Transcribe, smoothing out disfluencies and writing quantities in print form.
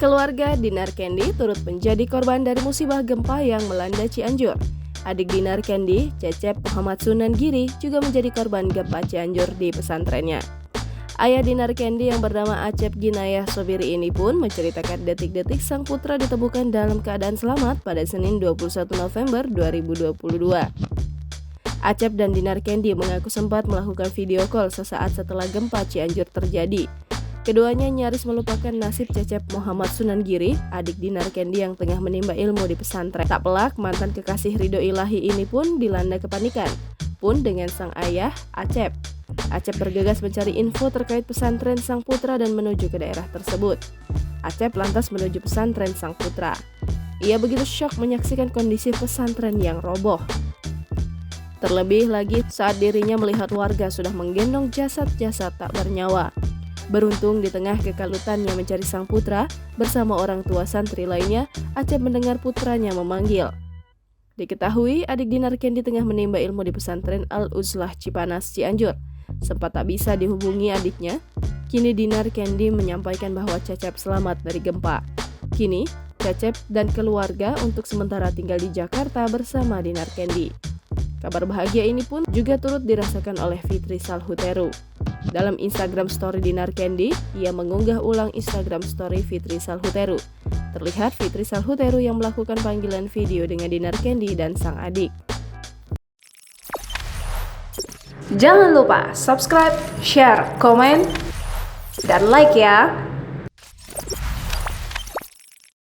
Keluarga Dinar Candy turut menjadi korban dari musibah gempa yang melanda Cianjur. Adik Dinar Candy, Cecep Muhammad Sunan Giri, juga menjadi korban gempa Cianjur di pesantrennya. Ayah Dinar Candy yang bernama Acep Ginayah Sobiri ini pun menceritakan detik-detik sang putra ditemukan dalam keadaan selamat pada Senin 21 November 2022. Acep dan Dinar Candy mengaku sempat melakukan video call sesaat setelah gempa Cianjur terjadi. Keduanya nyaris melupakan nasib Cecep Muhammad Sunan Giri, adik Dinar Candy yang tengah menimba ilmu di pesantren. Tak pelak, mantan kekasih Ridho Ilahi ini pun dilanda kepanikan, pun dengan sang ayah, Acep. Acep bergegas mencari info terkait pesantren sang putra dan menuju ke daerah tersebut. Acep lantas menuju pesantren sang putra. Ia begitu syok menyaksikan kondisi pesantren yang roboh. Terlebih lagi saat dirinya melihat warga sudah menggendong jasad-jasad tak bernyawa. Beruntung di tengah kekalutannya mencari sang putra, bersama orang tua santri lainnya, Acep mendengar putranya memanggil. Diketahui adik Dinar Candy tengah menimba ilmu di pesantren Al-Uzlah Cipanas, Cianjur. Sempat tak bisa dihubungi adiknya, kini Dinar Candy menyampaikan bahwa Cecep selamat dari gempa. Kini, Cecep dan keluarga untuk sementara tinggal di Jakarta bersama Dinar Candy. Kabar bahagia ini pun juga turut dirasakan oleh Fitri Salhuteru. Dalam Instagram story Dinar Candy, ia mengunggah ulang Instagram story Fitri Salhuteru. Terlihat Fitri Salhuteru yang melakukan panggilan video dengan Dinar Candy dan sang adik. Jangan lupa subscribe, share, komen, dan like ya!